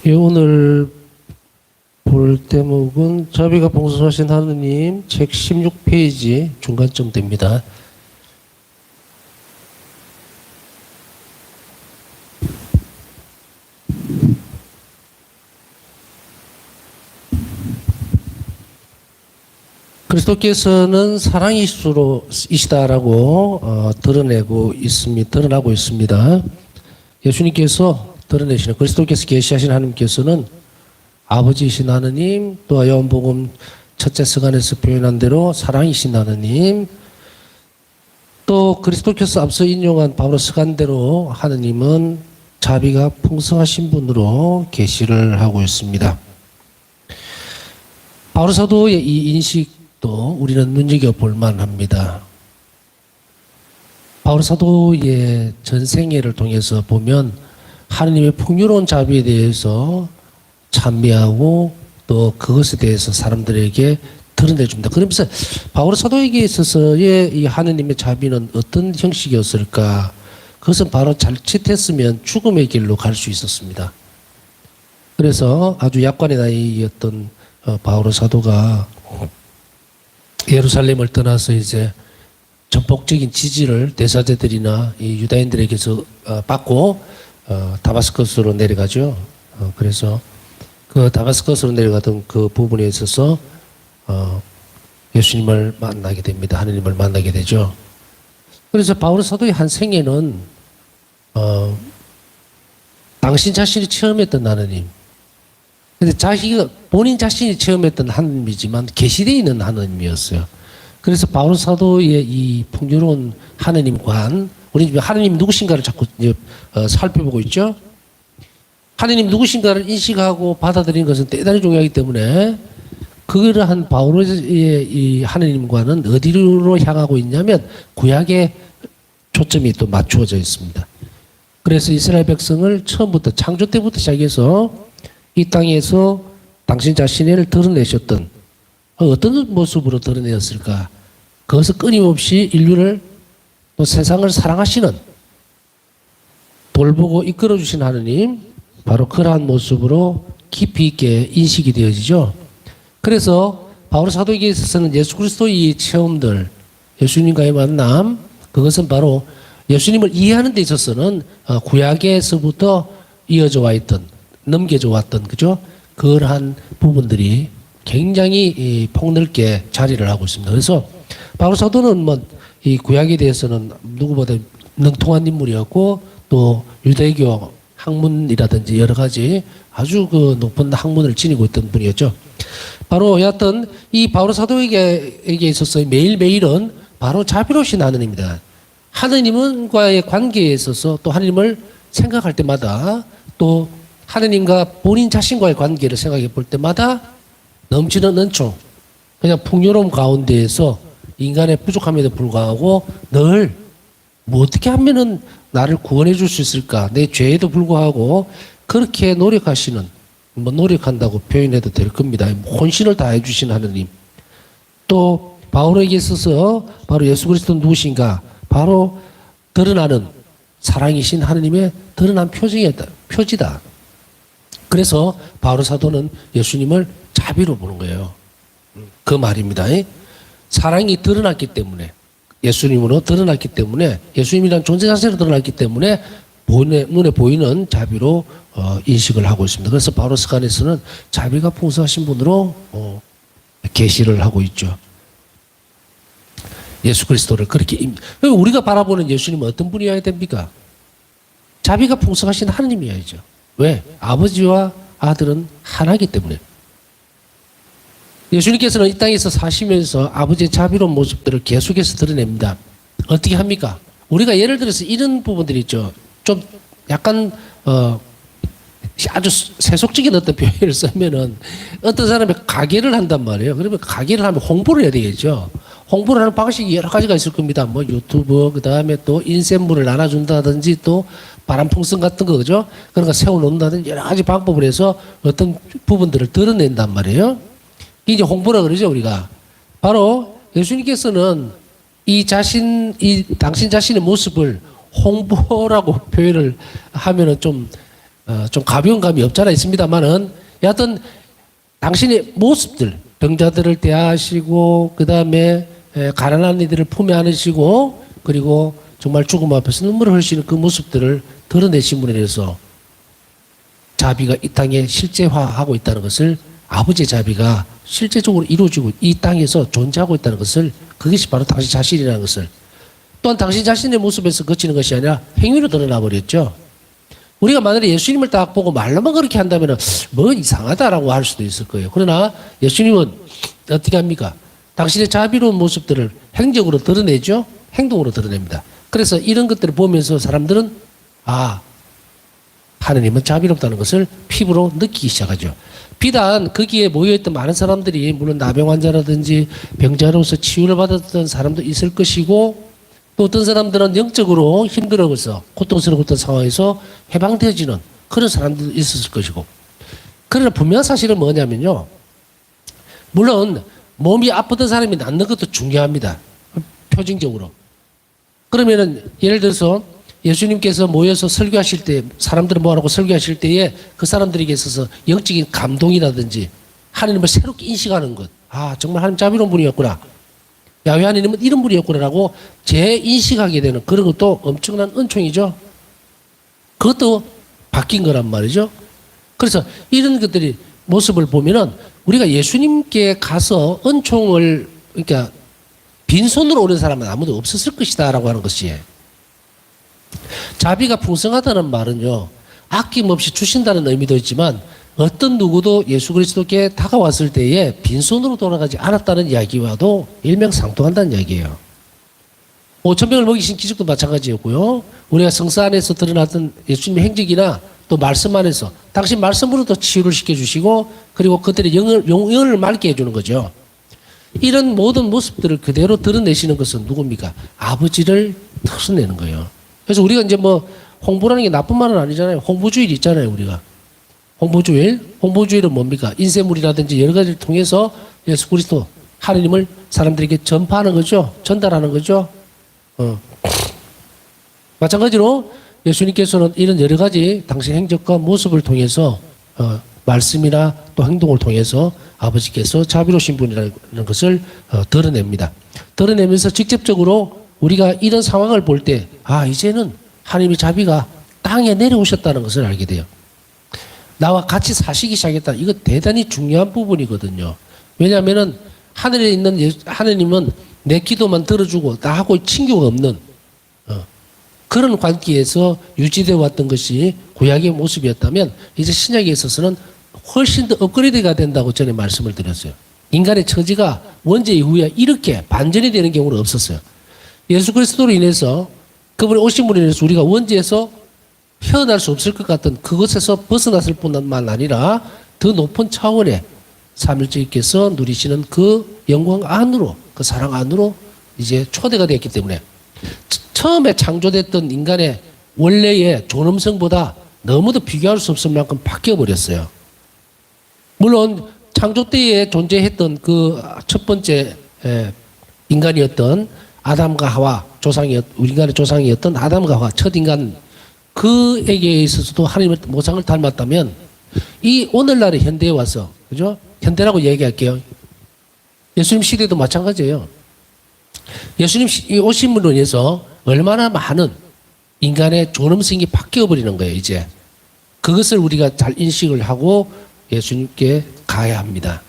예, 오늘 볼 대목은 자비가 봉사하신 하느님 책 16페이지 중간쯤 됩니다. 그리스도께서는 사랑이시다라고 드러나고 있습니다. 예수님께서 드러내시는 그리스도께서 계시하신 하나님께서는 아버지이신 하느님, 또 요한복음 첫째 서간에서 표현한 대로 사랑이신 하느님, 또 그리스도께서 앞서 인용한 바로 서간대로 하느님은 자비가 풍성하신 분으로 계시를 하고 있습니다. 바울 사도의 이 인식도 우리는 눈여겨볼 만합니다. 바울 사도의 전생애를 통해서 보면 하느님의 풍요로운 자비에 대해서 찬미하고 또 그것에 대해서 사람들에게 드러내줍니다. 그러면서 바울 사도에게 있어서의 이 하느님의 자비는 어떤 형식이었을까? 그것은 바로 자칫했으면 죽음의 길로 갈 수 있었습니다. 그래서 아주 약관의 나이였던 바울 사도가 예루살렘을 떠나서 이제 전폭적인 지지를 대사제들이나 이 유다인들에게서 받고 다마스커스로 내려가죠. 그래서 그 다마스커스로 내려가던 그 부분에 있어서 예수님을 만나게 됩니다. 하느님을 만나게 되죠. 그래서 바울 사도의 한 생애는 당신 자신이 체험했던 하느님, 근데 본인 자신이 체험했던 하느님이지만 계시되어 있는 하느님이었어요. 그래서 바울 사도의 이 풍요로운 하느님관, 우리 지금 하느님 누구신가를 자꾸 살펴보고 있죠. 하느님 누구신가를 인식하고 받아들이는 것은 대단히 중요하기 때문에 그러한 바울의 이 하느님과는 어디로 향하고 있냐면 구약에 초점이 또 맞추어져 있습니다. 그래서 이스라엘 백성을 처음부터 창조 때부터 시작해서 이 땅에서 당신 자신을 드러내셨던 어떤 모습으로 드러내었을까? 그것을 끊임없이 인류를 또 세상을 사랑하시는 돌보고 이끌어주신 하느님, 바로 그러한 모습으로 깊이 있게 인식이 되어지죠. 그래서 바울 사도에게 있어서는 예수 그리스도의 이 체험들, 예수님과의 만남, 그것은 바로 예수님을 이해하는 데 있어서는 구약에서부터 이어져 와 있던, 넘겨져 왔던, 그죠? 그러한 부분들이 굉장히 폭넓게 자리를 하고 있습니다. 그래서 바울 사도는 이 구약에 대해서는 누구보다 능통한 인물이었고, 또 유대교 학문이라든지 여러 가지 아주 그 높은 학문을 지니고 있던 분이었죠. 바로 여하튼 이 바울 사도에게 있어서 매일매일은 바로 자비로우신 하느님입니다. 하느님과의 관계에 있어서 또 하느님을 생각할 때마다, 또 하느님과 본인 자신과의 관계를 생각해 볼 때마다 넘치는 은총, 그냥 풍요로움 가운데에서 인간의 부족함에도 불구하고 늘 어떻게 하면은 나를 구원해 줄 수 있을까? 내 죄에도 불구하고 그렇게 노력하시는, 노력한다고 표현해도 될 겁니다. 혼신을 다해 주신 하느님. 또 바울에게 있어서 바로 예수 그리스도는 누구신가? 바로 드러나는 사랑이신 하느님의 드러난 표지다. 그래서 바울 사도는 예수님을 자비로 보는 거예요. 그 말입니다. 사랑이 드러났기 때문에, 예수님으로 드러났기 때문에, 예수님이란 존재 자체로 드러났기 때문에 눈에 보이는 자비로 인식을 하고 있습니다. 그래서 바울 서간에서는 자비가 풍성하신 분으로 계시를 하고 있죠. 예수 그리스도를 그렇게 우리가 바라보는 예수님은 어떤 분이어야 됩니까? 자비가 풍성하신 하느님이어야죠. 왜? 아버지와 아들은 하나이기 때문에. 예수님께서는 이 땅에서 사시면서 아버지의 자비로운 모습들을 계속해서 드러냅니다. 어떻게 합니까? 우리가 예를 들어서 이런 부분들이 있죠. 좀 약간 아주 세속적인 어떤 표현을 쓰면은 어떤 사람이 가게를 한단 말이에요. 그러면 가게를 하면 홍보를 해야 되겠죠. 홍보를 하는 방식이 여러 가지가 있을 겁니다. 뭐 유튜브, 그 다음에 또 인센물을 나눠준다든지 또 바람풍선 같은 거, 그죠? 그러니까 세워놓는다든지 여러 가지 방법을 해서 어떤 부분들을 드러낸단 말이에요. 이게 이제 홍보라 그러죠, 우리가. 바로 예수님께서는 이 당신 자신의 모습을 홍보라고 표현을 하면은 좀 좀 가벼운 감이 없잖아 있습니다만은 여하튼 당신의 모습들 병자들을 대하시고 그 다음에 가난한 이들을 품에 안으시고 그리고 정말 죽음 앞에서 눈물을 흘리시는 그 모습들을 드러내신 분에 대해서 자비가 이 땅에 실제화하고 있다는 것을 아버지의 자비가 실제적으로 이루어지고 이 땅에서 존재하고 있다는 것을 그것이 바로 당신 자신이라는 것을 또한 당신 자신의 모습에서 그치는 것이 아니라 행위로 드러나 버렸죠. 우리가 만약에 예수님을 딱 보고 말로만 그렇게 한다면 뭐 이상하다라고 할 수도 있을 거예요. 그러나 예수님은 어떻게 합니까? 당신의 자비로운 모습들을 행적으로 드러내죠. 행동으로 드러냅니다. 그래서 이런 것들을 보면서 사람들은 하느님은 자비롭다는 것을 피부로 느끼기 시작하죠. 비단 거기에 모여있던 많은 사람들이 물론 나병 환자라든지 병자로서 치유를 받았던 사람도 있을 것이고 또 어떤 사람들은 영적으로 힘들어서 고통스러웠던 상황에서 해방되어지는 그런 사람들도 있었을 것이고 그러나 분명한 사실은 뭐냐면요. 물론 몸이 아프던 사람이 낫는 것도 중요합니다. 표징적으로. 그러면은 예를 들어서 예수님께서 모여서 설교하실 때 사람들을 모아놓고 설교하실 때에 그 사람들에게 있어서 영적인 감동이라든지 하나님을 새롭게 인식하는 것. 정말 하나님 자비로운 분이었구나. 야훼 하나님은 이런 분이었구나라고 재인식하게 되는 그런 것도 엄청난 은총이죠. 그것도 바뀐 거란 말이죠. 그래서 이런 것들이 모습을 보면은 우리가 예수님께 가서 은총을 그러니까 빈손으로 오는 사람은 아무도 없었을 것이다라고 하는 것이 자비가 풍성하다는 말은요. 아낌없이 주신다는 의미도 있지만 어떤 누구도 예수 그리스도께 다가왔을 때에 빈손으로 돌아가지 않았다는 이야기와도 일맥상통한다는 이야기예요. 5,000명을 먹이신 기적도 마찬가지였고요. 우리가 성사 안에서 드러났던 예수님의 행적이나 또 말씀 안에서 당신 말씀으로도 치유를 시켜주시고 그리고 그들의 영을 맑게 해주는 거죠. 이런 모든 모습들을 그대로 드러내시는 것은 누굽니까? 아버지를 드러내는 거예요. 그래서 우리가 이제 뭐 홍보라는 게 나쁜 말은 아니잖아요. 홍보주일 있잖아요, 우리가. 홍보주일은 뭡니까? 인쇄물이라든지 여러 가지를 통해서 예수 그리스도 하나님을 사람들에게 전파하는 거죠. 전달하는 거죠. 마찬가지로 예수님께서는 이런 여러 가지 당신 행적과 모습을 통해서 말씀이나 또 행동을 통해서 아버지께서 자비로우신 분이라는 것을 드러냅니다. 드러내면서 직접적으로 우리가 이런 상황을 볼 때 이제는 하나님의 자비가 땅에 내려오셨다는 것을 알게 돼요. 나와 같이 사시기 시작했다. 이거 대단히 중요한 부분이거든요. 왜냐하면은 하늘에 있는 하나님은 내 기도만 들어주고 나하고 친교가 없는 그런 관계에서 유지되어 왔던 것이 구약의 모습이었다면 이제 신약에 있어서는 훨씬 더 업그레이드가 된다고 전에 말씀을 드렸어요. 인간의 처지가 원죄 이후에 이렇게 반전이 되는 경우는 없었어요. 예수 그리스도로 인해서 그분이 오신 분으로 인해서 우리가 원죄에서 헤어날 수 없을 것 같은 그것에서 벗어났을 뿐만 아니라 더 높은 차원의 삼일째께서 누리시는 그 영광 안으로 그 사랑 안으로 이제 초대가 되었기 때문에 처음에 창조됐던 인간의 원래의 존엄성보다 너무도 비교할 수 없을 만큼 바뀌어버렸어요. 물론 창조 때에 존재했던 그 첫 번째 인간이었던 아담과 하와 우리 인간의 조상이었던 아담과 하와 첫 인간 그에게 있어서도 하나님의 모상을 닮았다면 이 오늘날의 현대에 와서 그죠? 현대라고 얘기할게요. 예수님 시대도 마찬가지예요. 예수님 오신 분으로 인해서 얼마나 많은 인간의 존엄성이 바뀌어버리는 거예요, 이제. 그것을 우리가 잘 인식을 하고 예수님께 가야 합니다.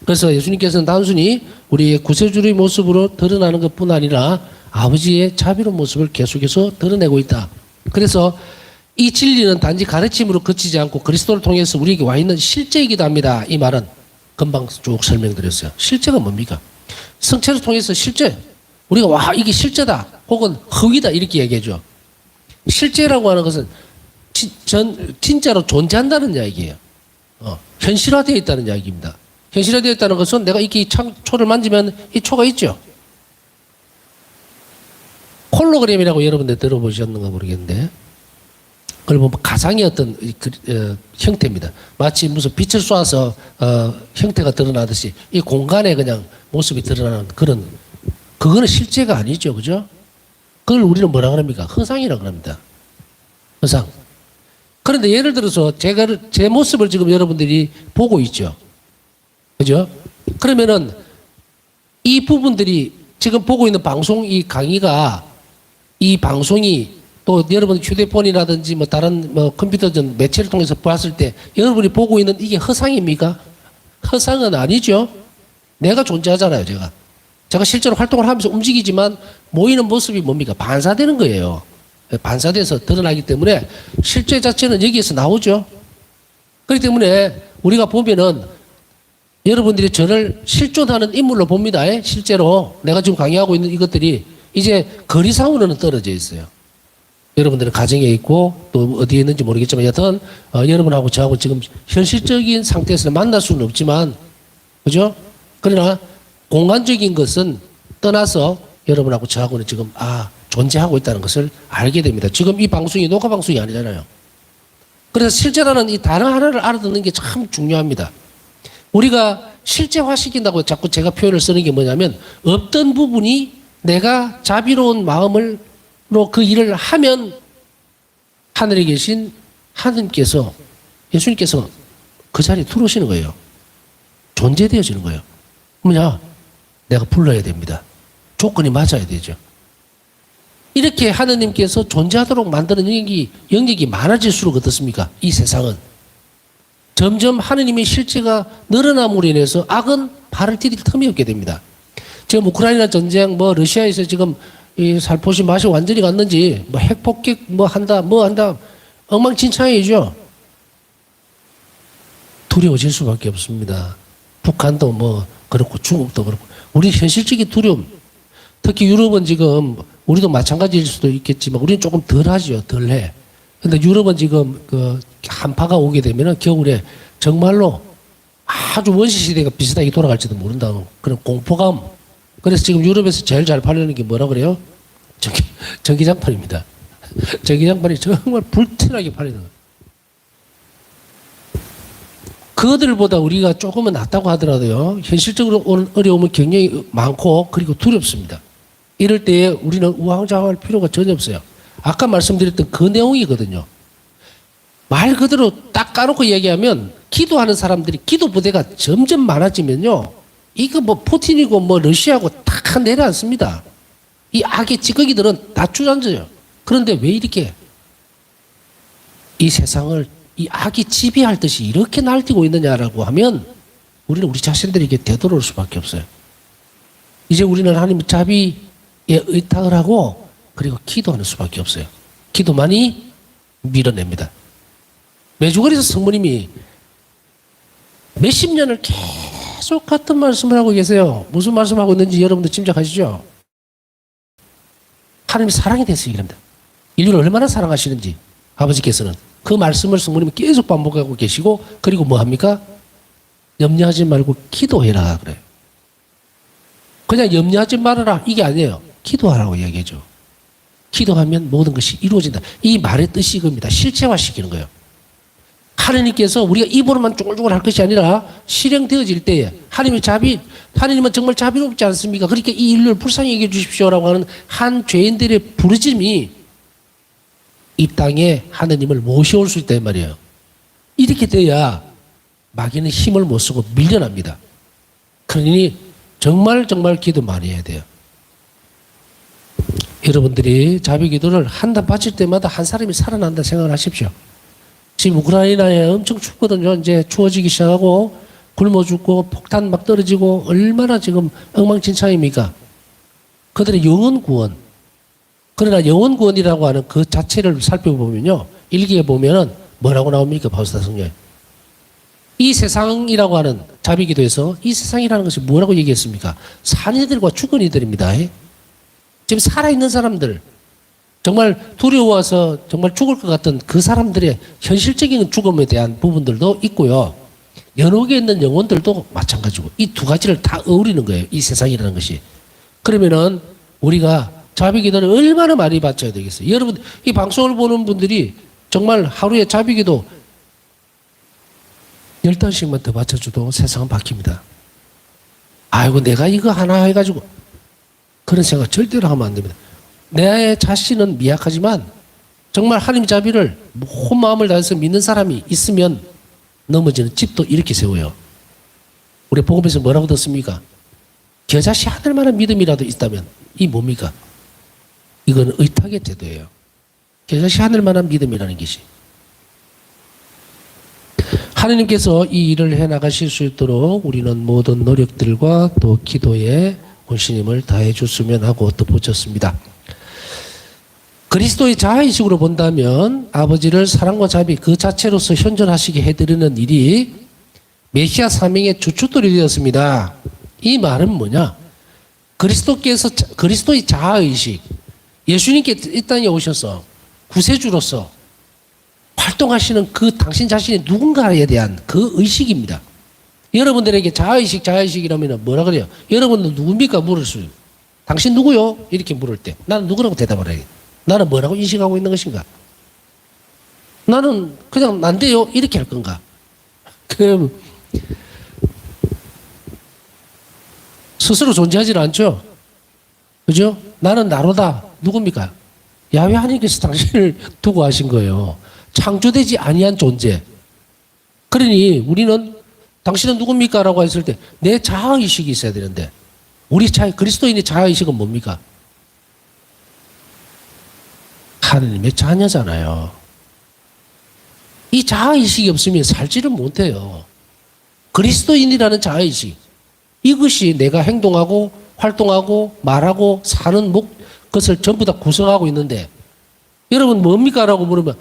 그래서 예수님께서는 단순히 우리의 구세주의 모습으로 드러나는 것뿐 아니라 아버지의 자비로운 모습을 계속해서 드러내고 있다. 그래서 이 진리는 단지 가르침으로 그치지 않고 그리스도를 통해서 우리에게 와 있는 실제이기도 합니다. 이 말은 금방 쭉 설명드렸어요. 실제가 뭡니까? 성체를 통해서 실제. 우리가 이게 실제다. 혹은 허위다. 이렇게 얘기해줘. 실제라고 하는 것은 진짜로 존재한다는 이야기예요. 현실화되어 있다는 이야기입니다. 현실화되어 있다는 것은 내가 이렇게 초를 만지면 이 초가 있죠. 홀로그램이라고 여러분들 들어보셨는가 모르겠는데 그걸 보면 가상의 어떤 형태입니다. 마치 무슨 빛을 쏴서 형태가 드러나듯이 이 공간에 그냥 모습이 드러나는 그거는 실제가 아니죠. 그죠? 그걸 우리는 뭐라 그럽니까? 허상이라고 합니다. 허상. 그런데 예를 들어서 제 모습을 지금 여러분들이 보고 있죠. 그죠? 그러면은 이 부분들이 지금 보고 있는 방송 이 강의가 이 방송이 또 여러분 휴대폰이라든지 뭐 다른 뭐 컴퓨터전 매체를 통해서 봤을 때 여러분이 보고 있는 이게 허상입니까? 허상은 아니죠. 내가 존재하잖아요, 제가 실제로 활동을 하면서 움직이지만 모이는 모습이 뭡니까? 반사되는 거예요. 반사돼서 드러나기 때문에 실제 자체는 여기에서 나오죠. 그렇기 때문에 우리가 보면은 여러분들이 저를 실존하는 인물로 봅니다. 실제로 내가 지금 강의하고 있는 이것들이 이제 거리상으로는 떨어져 있어요. 여러분들은 가정에 있고 또 어디에 있는지 모르겠지만 여튼 여러분하고 저하고 지금 현실적인 상태에서 만날 수는 없지만 그죠? 그러나 공간적인 것은 떠나서 여러분하고 저하고는 지금 존재하고 있다는 것을 알게 됩니다. 지금 이 방송이 녹화 방송이 아니잖아요. 그래서 실제라는 이 단어 하나를 알아듣는 게 참 중요합니다. 우리가 실제화시킨다고 자꾸 제가 표현을 쓰는 게 뭐냐면 없던 부분이 내가 자비로운 마음으로 그 일을 하면 하늘에 계신 하느님께서 예수님께서 그 자리에 들어오시는 거예요. 존재되어지는 거예요. 뭐냐? 내가 불러야 됩니다. 조건이 맞아야 되죠. 이렇게 하느님께서 존재하도록 만드는 영역이 많아질수록 어떻습니까? 이 세상은 점점 하느님의 실체가 늘어남으로 인해서 악은 발을 디딜 틈이 없게 됩니다. 지금 우크라이나 전쟁, 러시아에서 지금 이 살포시 맛이 완전히 갔는지, 핵폭격 한다, 엉망진창이죠. 두려워질 수밖에 없습니다. 북한도 그렇고 중국도 그렇고. 우리 현실적인 두려움, 특히 유럽은 지금 우리도 마찬가지일 수도 있겠지만 우리는 조금 덜 하죠. 덜 해. 근데 유럽은 지금 한파가 오게 되면은 겨울에 정말로 아주 원시시대가 비슷하게 돌아갈지도 모른다는 그런 공포감. 그래서 지금 유럽에서 제일 잘 팔리는 게 뭐라 그래요? 전기장판입니다. 전기장판이 정말 불티나게 팔리는 거예요. 그들보다 우리가 조금은 낫다고 하더라도요, 현실적으로 오는 어려움은 굉장히 많고, 그리고 두렵습니다. 이럴 때에 우리는 우왕좌왕할 필요가 전혀 없어요. 아까 말씀드렸던 그 내용이거든요. 말 그대로 딱 까놓고 얘기하면 기도하는 사람들이 기도 부대가 점점 많아지면요. 이거 푸틴이고 러시아고 다 내려앉습니다. 이 악의 찌꺼기들은 다 주저앉아요. 그런데 왜 이렇게 이 세상을 이 악이 지배할 듯이 이렇게 날뛰고 있느냐라고 하면 우리는 우리 자신들에게 되돌아올 수밖에 없어요. 이제 우리는 하나님의 자비에 의탁을 하고 그리고 기도하는 수밖에 없어요. 기도만이 밀어냅니다. 메주거리에서 성모님이 몇십 년을 계속 같은 말씀을 하고 계세요. 무슨 말씀하고 있는지 여러분들 짐작하시죠? 하나님의 사랑에 대해서 얘기합니다. 인류를 얼마나 사랑하시는지 아버지께서는 그 말씀을 성모님이 계속 반복하고 계시고 그리고 뭐 합니까? 염려하지 말고 기도해라 그래요. 그냥 염려하지 말아라 이게 아니에요. 기도하라고 이야기하죠. 기도하면 모든 것이 이루어진다. 이 말의 뜻이 이겁니다. 실체화시키는 거예요. 하나님께서 우리가 입으로만 쫑글쫑글 할 것이 아니라 실행되어질 때에 하나님은 정말 자비롭지 않습니까? 그러니까 이 인류를 불쌍히 여겨 주십시오라고 하는 한 죄인들의 부르짐이 이 땅에 하나님을 모셔올 수 있단 말이에요. 이렇게 돼야 마귀는 힘을 못 쓰고 밀려납니다. 그러니 정말 기도 많이 해야 돼요. 여러분들이 자비 기도를 한 단 바칠 때마다 한 사람이 살아난다 생각을 하십시오. 지금 우크라이나에 엄청 춥거든요. 이제 추워지기 시작하고 굶어 죽고 폭탄 막 떨어지고 얼마나 지금 엉망진창입니까? 그들의 영혼 구원. 그러나 영혼 구원이라고 하는 그 자체를 살펴보면요. 일기에 보면은 뭐라고 나옵니까? 바우스다 성경에. 이 세상이라고 하는 자비 기도에서 이 세상이라는 것이 뭐라고 얘기했습니까? 산 이들과 죽은 이들입니다. 지금 살아있는 사람들, 정말 두려워서 정말 죽을 것 같은 그 사람들의 현실적인 죽음에 대한 부분들도 있고요. 연옥에 있는 영혼들도 마찬가지고 이 두 가지를 다 어우리는 거예요. 이 세상이라는 것이. 그러면은 우리가 자비 기도를 얼마나 많이 바쳐야 되겠어요. 여러분 이 방송을 보는 분들이 정말 하루에 자비 기도 10단씩만 더 바쳐줘도 세상은 바뀝니다. 아이고 내가 이거 하나 해가지고 그런 생각 절대로 하면 안 됩니다. 내 자신은 미약하지만 정말 하나님 자비를 온 마음을 다해서 믿는 사람이 있으면 넘어지는 집도 이렇게 세워요. 우리 복음에서 뭐라고 듣습니까? 겨자씨 하늘만한 믿음이라도 있다면 이 뭡니까? 이건 의탁의 제도예요. 겨자씨 하늘만한 믿음이라는 것이. 하느님께서 이 일을 해나가실 수 있도록 우리는 모든 노력들과 또 기도에 온신임을 다해 줬으면 하고 덧붙였습니다. 그리스도의 자아의식으로 본다면 아버지를 사랑과 자비 그 자체로서 현존하시게 해드리는 일이 메시아 사명의 주춧돌이 되었습니다. 이 말은 뭐냐? 그리스도의 자아의식, 예수님께 이 땅에 오셔서 구세주로서 활동하시는 그 당신 자신이 누군가에 대한 그 의식입니다. 여러분들에게 자아의식이라면 뭐라 그래요? 여러분은 누굽니까? 물을 수. 당신 누구요? 이렇게 물을 때 나는 누구라고 대답을 해요. 나는 뭐라고 인식하고 있는 것인가? 나는 그냥 난데요? 이렇게 할 건가? 그럼 스스로 존재하지 않죠? 그죠? 나는 나로다. 누굽니까? 야훼 하나님께서 당신을 두고 하신 거예요. 창조되지 아니한 존재. 그러니 우리는 당신은 누굽니까? 라고 했을 때 내 자아의식이 있어야 되는데 우리 그리스도인의 자아의식은 뭡니까? 하느님의 자녀잖아요. 이 자아의식이 없으면 살지를 못해요. 그리스도인이라는 자아의식. 이것이 내가 행동하고 활동하고 말하고 사는 것을 전부 다 구성하고 있는데 여러분 뭡니까? 라고 물으면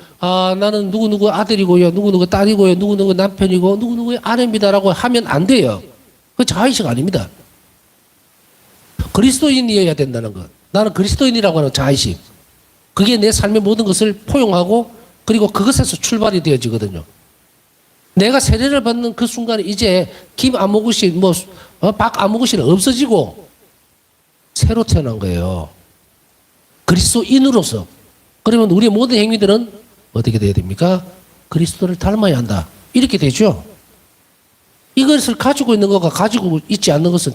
나는 누구누구 아들이고요. 누구누구 딸이고요. 누구누구 남편이고 누구누구의 아내입니다. 라고 하면 안 돼요. 그 자아의식 아닙니다. 그리스도인이어야 된다는 것. 나는 그리스도인이라고 하는 자아의식. 그게 내 삶의 모든 것을 포용하고 그리고 그것에서 출발이 되어지거든요. 내가 세례를 받는 그 순간에 이제 김 아무것이 박 아무것이는 없어지고 새로 태어난 거예요. 그리스도인으로서. 그러면 우리의 모든 행위들은 어떻게 돼야 됩니까? 그리스도를 닮아야 한다. 이렇게 되죠. 이것을 가지고 있는 것과 가지고 있지 않는 것은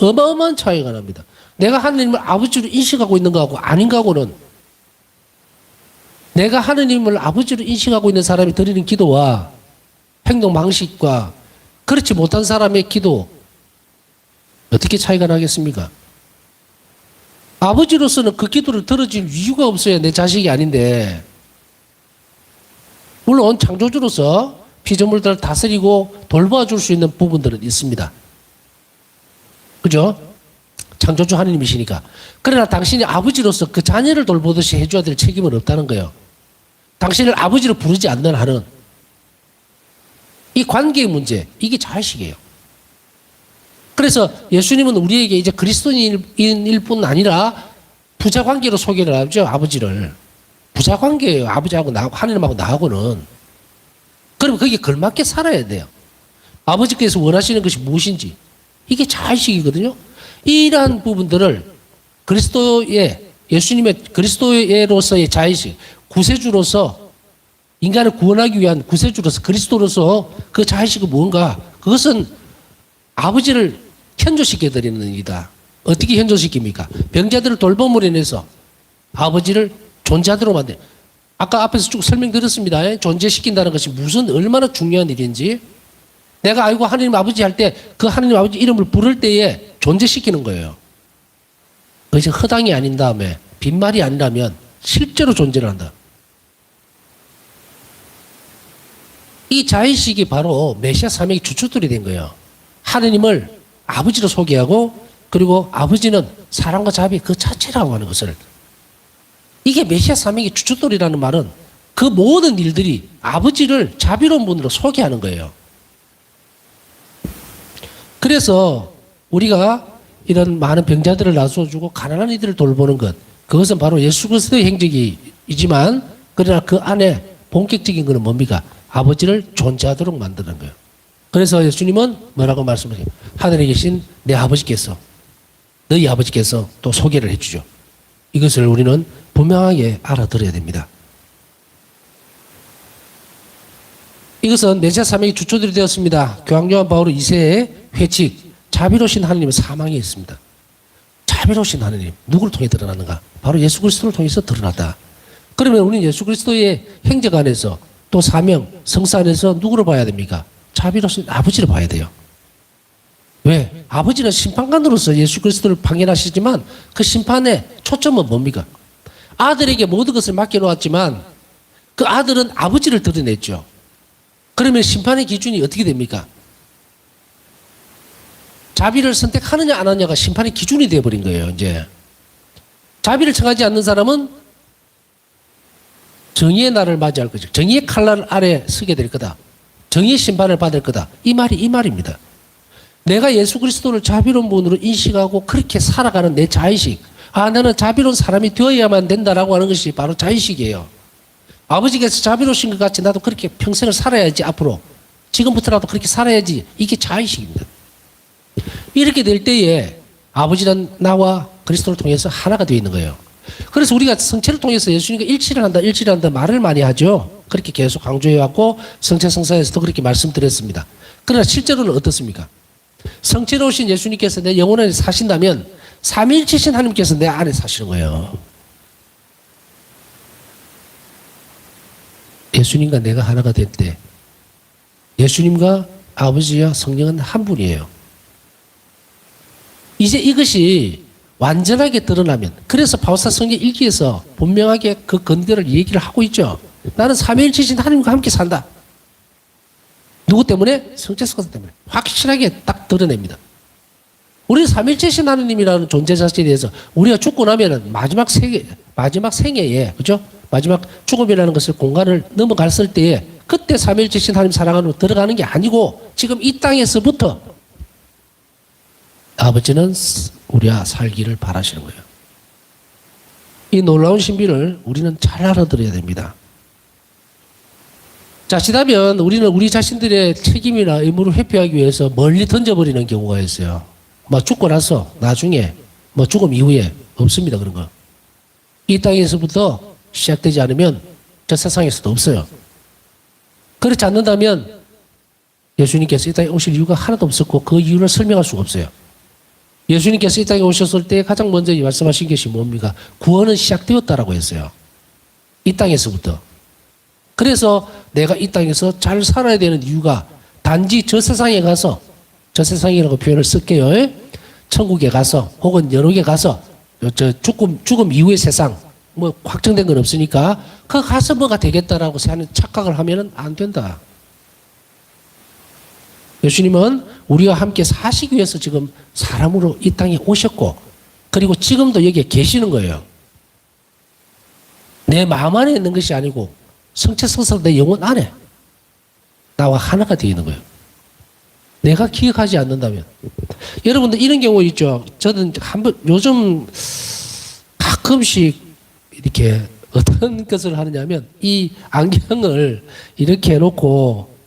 어마어마한 차이가 납니다. 내가 하느님을 아버지로 인식하고 있는 것하고 아닌 것하고는 내가 하느님을 아버지로 인식하고 있는 사람이 드리는 기도와 행동 방식과 그렇지 못한 사람의 기도 어떻게 차이가 나겠습니까? 아버지로서는 그 기도를 들어줄 이유가 없어요. 내 자식이 아닌데. 물론 창조주로서 피조물들을 다스리고 돌봐줄 수 있는 부분들은 있습니다. 그죠? 창조주 하느님이시니까. 그러나 당신이 아버지로서 그 자녀를 돌보듯이 해줘야 될 책임은 없다는 거예요. 당신을 아버지로 부르지 않는 한은 이 관계의 문제, 이게 자의식이에요. 그래서 예수님은 우리에게 이제 그리스도인일 뿐 아니라 부자 관계로 소개를 하죠. 아버지를. 부자 관계예요. 아버지하고 나하고 하느님하고 나하고는. 그러면 거기에 걸맞게 살아야 돼요. 아버지께서 원하시는 것이 무엇인지. 이게 자의식이거든요. 이러한 부분들을 예수님의 그리스도로서의 자의식, 구세주로서 인간을 구원하기 위한 구세주로서 그리스도로서 그 자의식은 무언가? 그것은 아버지를 현존시켜 드리는 일이다. 어떻게 현존시킵니까? 병자들을 돌봄으로 인해서 아버지를 존재하도록 만들. 아까 앞에서 쭉 설명드렸습니다. 존재시킨다는 것이 얼마나 중요한 일인지. 내가 알고 하나님 아버지 할 때 그 하나님 아버지 이름을 부를 때에 존재시키는 거예요. 그것이 허당이 아닌 다음에 빈말이 아니라면 실제로 존재를 한다. 이 자의식이 바로 메시아 사명의 주춧돌이 된 거예요. 하느님을 아버지로 소개하고 그리고 아버지는 사랑과 자비 그 자체라고 하는 것을. 이게 메시아 사명의 주춧돌이라는 말은 그 모든 일들이 아버지를 자비로운 분으로 소개하는 거예요. 그래서 우리가 이런 많은 병자들을 나서주고 가난한 이들을 돌보는 것, 그것은 바로 예수 그리스도의 행적이지만 그러나 그 안에 본격적인 것은 뭡니까? 아버지를 존재하도록 만드는 거예요. 그래서 예수님은 뭐라고 말씀하세요? 하늘에 계신 내 아버지께서, 너희 아버지께서 또 소개를 해주죠. 이것을 우리는 분명하게 알아들어야 됩니다. 이것은 메시아 사명의 주초들이 되었습니다. 교황 요한 바울 2세의 회칙, 자비로우신 하나님의 사망이 있습니다. 자비로우신 하나님, 누구를 통해 드러나는가? 바로 예수 그리스도를 통해서 드러났다. 그러면 우리는 예수 그리스도의 행적 안에서 또 사명, 성사 안에서 누구를 봐야 됩니까? 자비로서 아버지를 봐야 돼요. 왜? 아버지는 심판관으로서 예수 그리스도를 방해하시지만 그 심판의 초점은 뭡니까? 아들에게 모든 것을 맡겨놓았지만 그 아들은 아버지를 드러냈죠. 그러면 심판의 기준이 어떻게 됩니까? 자비를 선택하느냐 안 하느냐가 심판의 기준이 되어버린 거예요. 이제 자비를 청하지 않는 사람은 정의의 날을 맞이할 거죠. 정의의 칼날 아래 서게 될 거다. 정의의 심판을 받을 거다. 이 말입니다. 내가 예수 그리스도를 자비로운 분으로 인식하고 그렇게 살아가는 내 자의식. 나는 자비로운 사람이 되어야만 된다라고 하는 것이 바로 자의식이에요. 아버지께서 자비로우신 것 같이 나도 그렇게 평생을 살아야지 앞으로. 지금부터라도 그렇게 살아야지. 이게 자의식입니다. 이렇게 될 때에 아버지는 나와 그리스도를 통해서 하나가 되어 있는 거예요. 그래서 우리가 성체를 통해서 예수님과 일치를 한다 말을 많이 하죠. 그렇게 계속 강조해왔고 성체 성사에서도 그렇게 말씀드렸습니다. 그러나 실제로는 어떻습니까? 성체로 오신 예수님께서 내 영혼 안에 사신다면 삼위일체신 하나님께서 내 안에 사시는 거예요. 예수님과 내가 하나가 될 때 예수님과 아버지와 성령은 한 분이에요. 이제 이것이 완전하게 드러나면 그래서 바울사 성경 일기에서 분명하게 그 근거를 얘기를 하고 있죠. 나는 삼위일체신 하나님과 함께 산다. 누구 때문에? 성체성사 때문에. 확실하게 딱 드러냅니다. 우리는 삼위일체신 하나님이라는 존재 자체에 대해서 우리가 죽고 나면은 마지막 생애에, 그죠? 마지막 죽음이라는 것을 공간을 넘어갔을 때에 그때 삼위일체신 하나님 사랑 안으로 들어가는 게 아니고 지금 이 땅에서부터 아버지는 우리와 살기를 바라시는 거예요. 이 놀라운 신비를 우리는 잘 알아들어야 됩니다. 자칫하면 우리는 우리 자신들의 책임이나 의무를 회피하기 위해서 멀리 던져버리는 경우가 있어요. 죽고 나서 나중에 죽음 이후에 없습니다. 그런 거. 이 땅에서부터 시작되지 않으면 저 세상에서도 없어요. 그렇지 않는다면 예수님께서 이 땅에 오실 이유가 하나도 없었고 그 이유를 설명할 수가 없어요. 예수님께서 이 땅에 오셨을 때 가장 먼저 말씀하신 것이 뭡니까? 구원은 시작되었다라고 했어요. 이 땅에서부터. 그래서 내가 이 땅에서 잘 살아야 되는 이유가 단지 저 세상에 가서 저 세상이라고 표현을 쓸게요. 천국에 가서 혹은 연옥에 가서 저 죽음 이후의 세상 확정된 건 없으니까 그 가서 뭐가 되겠다라고 하는 착각을 하면은 안 된다. 예수님은 우리와 함께 사시기 위해서 지금 사람으로 이 땅에 오셨고 그리고 지금도 여기에 계시는 거예요. 내 마음 안에 있는 것이 아니고 성체성사로 내 영혼 안에 나와 하나가 되어 있는 거예요. 내가 기억하지 않는다면. 여러분들 이런 경우 있죠. 저는 요즘 가끔씩 이렇게 어떤 것을 하느냐면 이 안경을 이렇게 해놓고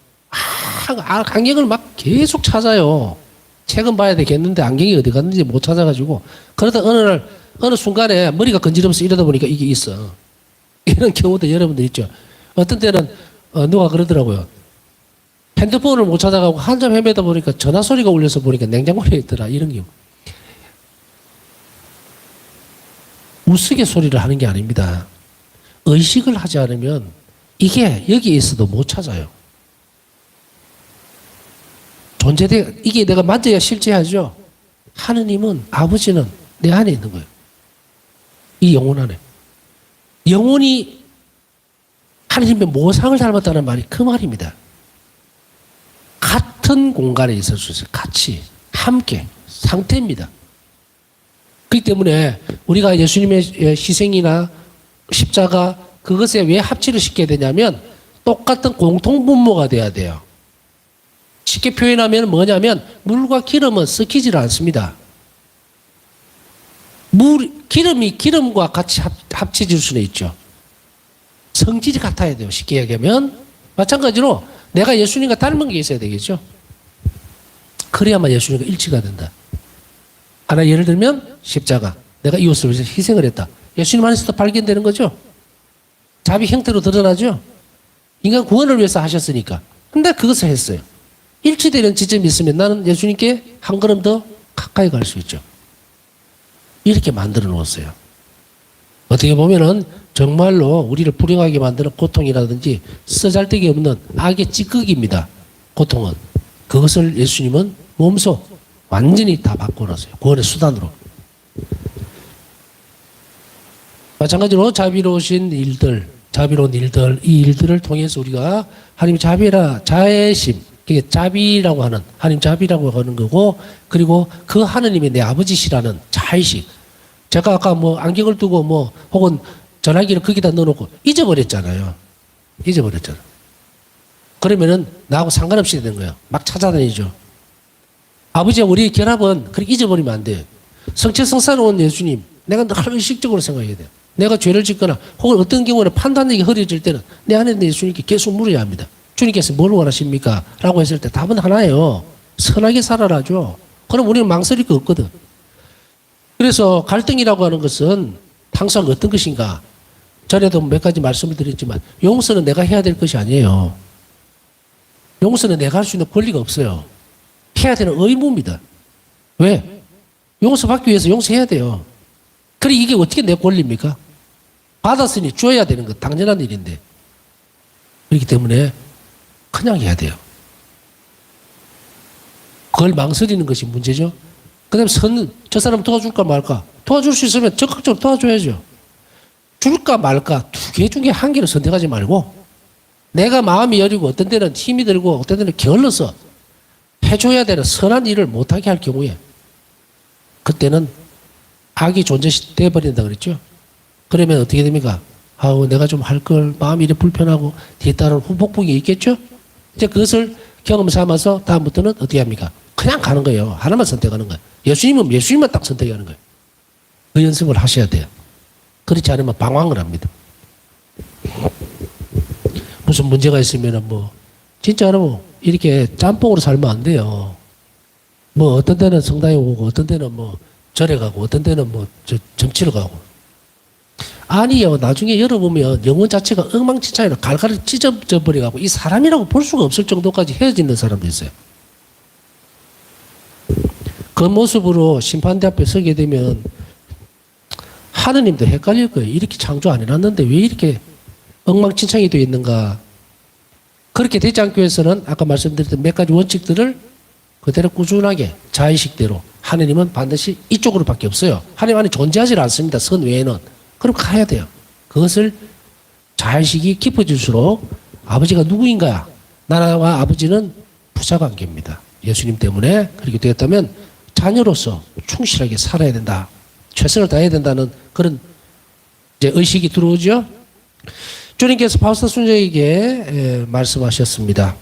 안경을 막 계속 찾아요. 책은 봐야 되겠는데 안경이 어디 갔는지 못 찾아가지고 그러다 어느 순간에 머리가 건지르면서 이러다 보니까 이게 있어. 이런 경우도 여러분들 있죠. 어떤 때는 누가 그러더라고요. 핸드폰을 못 찾아가고 한참 헤매다 보니까 전화 소리가 울려서 보니까 냉장고에 있더라. 이런 경우. 우스갯소리를 하는 게 아닙니다. 의식을 하지 않으면 이게 여기에 있어도 못 찾아요. 이게 내가 만져야 실제하죠. 하느님은, 아버지는 내 안에 있는 거예요. 이 영혼 안에. 영혼이 하느님의 모상을 닮았다는 말이 그 말입니다. 같은 공간에 있을 수 있어요. 같이, 함께, 상태입니다. 그렇기 때문에 우리가 예수님의 희생이나 십자가 그것에 왜 합치를 시켜야 되냐면 똑같은 공통분모가 돼야 돼요. 쉽게 표현하면 뭐냐면 물과 기름은 섞이질 않습니다. 기름이 기름과 같이 합쳐질 수는 있죠. 성질이 같아야 돼요. 쉽게 얘기하면. 마찬가지로 내가 예수님과 닮은 게 있어야 되겠죠. 그래야만 예수님과 일치가 된다. 하나 예를 들면 십자가. 내가 이웃을 위해서 희생을 했다. 예수님 안에서도 발견되는 거죠. 자비 형태로 드러나죠. 인간 구원을 위해서 하셨으니까. 근데 그것을 했어요. 일치되는 지점이 있으면 나는 예수님께 한 걸음 더 가까이 갈 수 있죠. 이렇게 만들어 놓았어요. 어떻게 보면은 정말로 우리를 불행하게 만드는 고통이라든지 쓰잘데기 없는 악의 찌꺼기입니다. 고통은. 그것을 예수님은 몸소 완전히 다 바꿔놨어요. 구원의 수단으로. 마찬가지로 자비로우신 일들, 자비로운 일들, 이 일들을 통해서 우리가 하나님 자애심, 그게 자비라고 하는, 하나님 자비라고 하는 거고, 그리고 그 하나님이 내 아버지시라는 자의식. 제가 아까 뭐 안경을 두고 뭐 혹은 전화기를 거기다 넣어놓고 잊어버렸잖아요. 잊어버렸잖아요. 그러면은 나하고 상관없이 되는 거예요. 막 찾아다니죠. 아버지와 우리의 결합은 그렇게 잊어버리면 안 돼요. 성체성사로운 예수님, 내가 늘 의식적으로 생각해야 돼요. 내가 죄를 짓거나 혹은 어떤 경우는 판단력이 흐려질 때는 내 안에 있는 예수님께 계속 물어야 합니다. 주님께서 뭘 원하십니까? 라고 했을 때 답은 하나예요. 선하게 살아라죠. 그럼 우리는 망설일 거 없거든. 그래서 갈등이라고 하는 것은 항상 어떤 것인가? 전에도 몇 가지 말씀을 드렸지만 용서는 내가 해야 될 것이 아니에요. 용서는 내가 할 수 있는 권리가 없어요. 해야 되는 의무입니다. 왜? 용서받기 위해서 용서해야 돼요. 그래 이게 어떻게 내 권리입니까? 받았으니 줘야 되는 것 당연한 일인데 그렇기 때문에 그냥 해야 돼요. 그걸 망설이는 것이 문제죠. 그 다음에 저 사람 도와줄까 말까? 도와줄 수 있으면 적극적으로 도와줘야죠. 줄까 말까? 두 개 중에 한 개를 선택하지 말고 내가 마음이 여리고 어떤 때는 힘이 들고 어떤 때는 게을러서 해줘야 되는 선한 일을 못하게 할 경우에 그때는 악이 존재돼 버린다 그랬죠. 그러면 어떻게 됩니까? 아우 내가 좀 할 걸 마음이 이래 불편하고 뒤에 따른 후폭풍이 있겠죠. 이제 그것을 경험 삼아서 다음부터는 어떻게 합니까? 그냥 가는 거예요. 하나만 선택하는 거예요. 예수님은 예수님만 딱 선택하는 거예요. 그 연습을 하셔야 돼요. 그렇지 않으면 방황을 합니다. 무슨 문제가 있으면 뭐 진짜로 이렇게 짬뽕으로 살면 안 돼요. 뭐 어떤 때는 성당에 오고 어떤 때는 뭐 절에 가고 어떤 때는 뭐 정치를 가고 아니요. 나중에 열어보면 영혼 자체가 엉망진창이라 갈갈을 찢어져 버려가고 이 사람이라고 볼 수가 없을 정도까지 헤어지는 사람도 있어요. 그 모습으로 심판대 앞에 서게 되면 하느님도 헷갈릴 거예요. 이렇게 창조 안 해놨는데 왜 이렇게 엉망진창이 되어 있는가. 그렇게 되지 않기 위해서는 아까 말씀드렸던 몇 가지 원칙들을 그대로 꾸준하게 자의식대로 하느님은 반드시 이쪽으로밖에 없어요. 하느님 안에 존재하지 않습니다. 선 외에는. 그럼 가야 돼요. 그것을 자의식이 깊어질수록 아버지가 누구인가? 나와 아버지는 부자관계입니다. 예수님 때문에 그렇게 되었다면 자녀로서 충실하게 살아야 된다. 최선을 다해야 된다는 그런 이제 의식이 들어오죠. 주님께서 바울사 순자에게 말씀하셨습니다.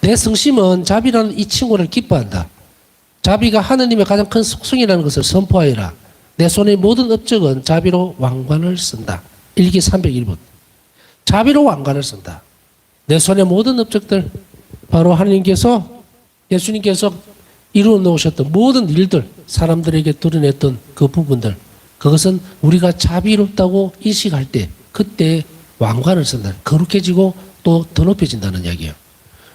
내 성심은 자비라는 이 친구를 기뻐한다. 자비가 하느님의 가장 큰 속성이라는 것을 선포하여라. 내 손의 모든 업적은 자비로 왕관을 쓴다. 일기 301번. 자비로 왕관을 쓴다. 내 손의 모든 업적들 바로 하나님께서 예수님께서 이루어 놓으셨던 모든 일들 사람들에게 드러냈던 그 부분들 그것은 우리가 자비롭다고 인식할 때 그때 왕관을 쓴다. 거룩해지고 또 더 높여진다는 이야기예요.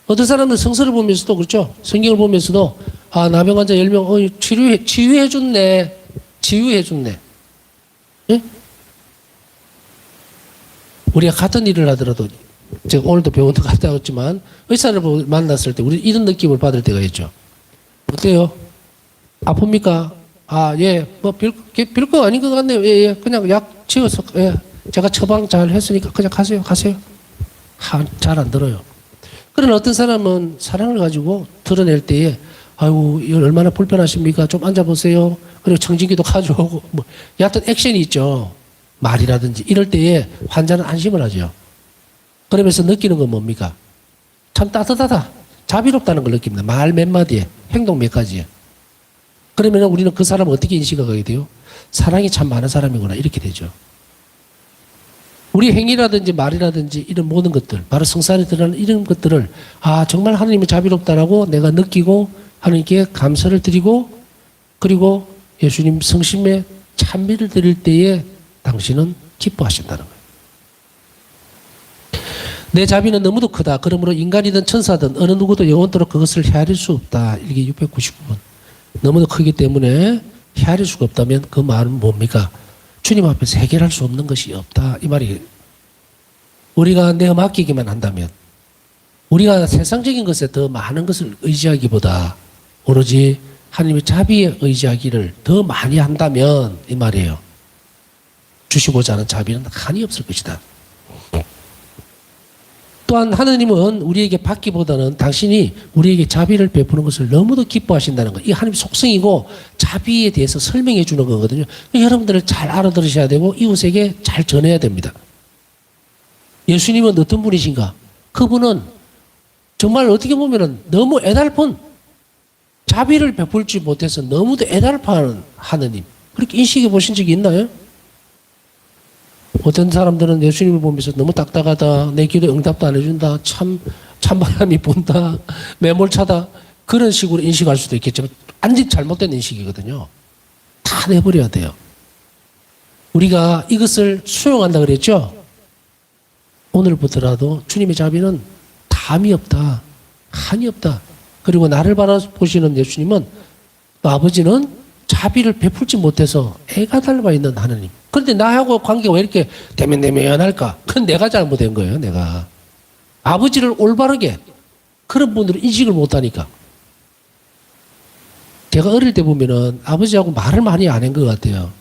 어떤 사람들 성서를 보면서도 그렇죠. 성경을 보면서도 아 나병 환자 10명 치유해줬네. 치유해줬네. 예? 우리가 같은 일을 하더라도 제가 오늘도 병원도 갔다 왔지만 의사를 만났을 때 우리 이런 느낌을 받을 때가 있죠. 어때요? 아픕니까? 아, 예, 뭐 별거 아닌 것 같네요. 예, 예, 그냥 약 지어서 예, 제가 처방 잘 했으니까 그냥 가세요. 잘 안 들어요. 그러나 어떤 사람은 사랑을 가지고 드러낼 때에 아이고 이거 얼마나 불편하십니까? 좀 앉아보세요. 그리고 청진기도 가져오고 뭐 여하튼 액션이 있죠. 말이라든지 이럴 때에 환자는 안심을 하죠. 그러면서 느끼는 건 뭡니까? 참 따뜻하다. 자비롭다는 걸 느낍니다. 말 몇 마디에 행동 몇 가지에. 그러면 우리는 그 사람을 어떻게 인식하게 돼요? 사랑이 참 많은 사람이구나 이렇게 되죠. 우리 행위라든지 말이라든지 이런 모든 것들 바로 성산에 드러나는 이런 것들을 아 정말 하나님이 자비롭다라고 내가 느끼고 하나님께 감사를 드리고 그리고 예수님 성심에 찬미를 드릴 때에 당신은 기뻐하신다는 거예요. 내 자비는 너무도 크다. 그러므로 인간이든 천사든 어느 누구도 영원토록 그것을 헤아릴 수 없다. 이게 699번. 너무도 크기 때문에 헤아릴 수가 없다면 그 말은 뭡니까? 주님 앞에서 해결할 수 없는 것이 없다. 이 말이 우리가 내가 맡기기만 한다면 우리가 세상적인 것에 더 많은 것을 의지하기보다 오로지 하나님의 자비에 의지하기를 더 많이 한다면 이 말이에요. 주시고자 하는 자비는 한이 없을 것이다. 또한 하나님은 우리에게 받기보다는 당신이 우리에게 자비를 베푸는 것을 너무도 기뻐하신다는 것. 이 하나님의 속성이고 자비에 대해서 설명해 주는 거거든요. 여러분들을 잘 알아들으셔야 되고 이웃에게 잘 전해야 됩니다. 예수님은 어떤 분이신가? 그분은 정말 어떻게 보면 너무 애달픈 자비를 베풀지 못해서 너무도 애달파하는 하느님. 그렇게 인식해 보신 적이 있나요? 어떤 사람들은 예수님을 보면서 너무 딱딱하다, 내 기도에 응답도 안 해준다, 찬바람이 분다, 매몰차다, 그런 식으로 인식할 수도 있겠지만, 완전 잘못된 인식이거든요. 다 내버려야 돼요. 우리가 이것을 수용한다 그랬죠? 오늘부터라도 주님의 자비는 담이 없다, 한이 없다. 그리고 나를 바라보시는 예수님은, 아버지는 자비를 베풀지 못해서 애가 달아 있는 하느님. 그런데 나하고 관계가 왜 이렇게 대면대면할까? 그건 내가 잘못된 거예요, 내가. 아버지를 올바르게 그런 분들은 인식을 못하니까. 제가 어릴 때 보면은 아버지하고 말을 많이 안 한 것 같아요.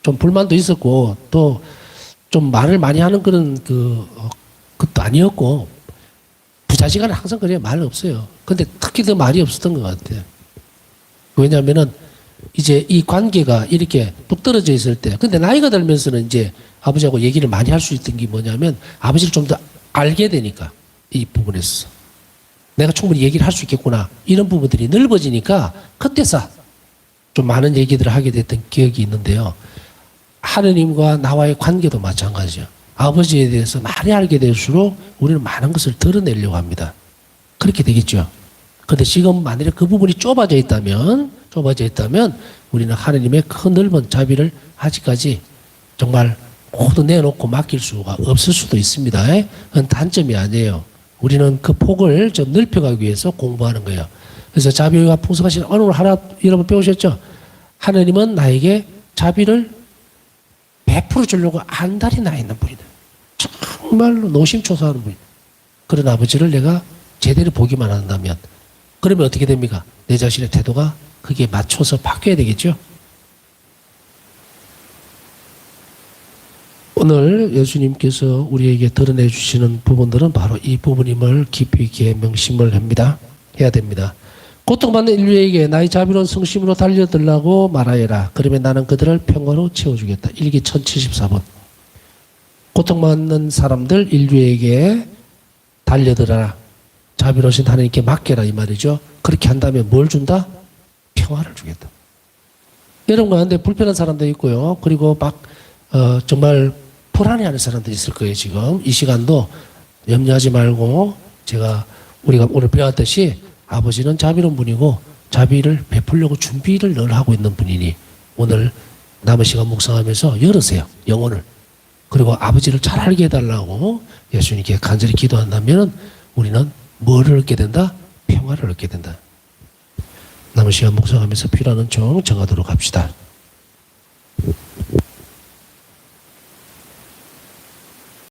좀 불만도 있었고 또 좀 말을 많이 하는 그런 것도 아니었고 부자지간에 항상 그래요. 말 없어요. 근데 특히 더 말이 없었던 것 같아요. 왜냐하면은 이제 이 관계가 이렇게 뚝 떨어져 있을 때, 근데 나이가 들면서는 이제 아버지하고 얘기를 많이 할 수 있던 게 뭐냐면 아버지를 좀 더 알게 되니까 이 부분에서 내가 충분히 얘기를 할 수 있겠구나 이런 부분들이 넓어지니까 그때서 좀 많은 얘기들을 하게 됐던 기억이 있는데요. 하느님과 나와의 관계도 마찬가지죠. 아버지에 대해서 많이 알게 될수록 우리는 많은 것을 드러내려고 합니다. 그렇게 되겠죠. 그런데 지금 만약에 그 부분이 좁아져 있다면 우리는 하느님의 큰 넓은 자비를 아직까지 정말 모두 내놓고 맡길 수가 없을 수도 있습니다. 그건 단점이 아니에요. 우리는 그 폭을 좀 넓혀가기 위해서 공부하는 거예요. 그래서 자비가 풍성하신 오늘 하나 여러분 배우셨죠? 하느님은 나에게 자비를 베풀어 주려고 안달이 나 있는 분이다. 정말로 노심초사하는 분이다. 그런 아버지를 내가 제대로 보기만 한다면 그러면 어떻게 됩니까? 내 자신의 태도가 거기에 맞춰서 바뀌어야 되겠죠? 오늘 예수님께서 우리에게 드러내 주시는 부분들은 바로 이 부분임을 깊이 있게 명심을 해야 됩니다. 고통받는 인류에게 나의 자비로운 성심으로 달려들라고 말하여라. 그러면 나는 그들을 평화로 채워주겠다. 일기 1074번. 고통받는 사람들 인류에게 달려들어라. 자비로우신 하나님께 맡겨라 이 말이죠. 그렇게 한다면 뭘 준다? 평화를 주겠다. 여러분 가운데 불편한 사람도 있고요. 그리고 막 정말 불안해하는 사람도 있을 거예요. 지금 이 시간도 염려하지 말고 우리가 오늘 배웠듯이 아버지는 자비로운 분이고 자비를 베풀려고 준비를 늘 하고 있는 분이니 오늘 남은 시간 묵상하면서 열으세요. 영혼을. 그리고 아버지를 잘 알게 해달라고 예수님께 간절히 기도한다면 우리는 뭐를 얻게 된다? 평화를 얻게 된다. 남은 시간 묵상하면서 필요한 종 정하도록 합시다.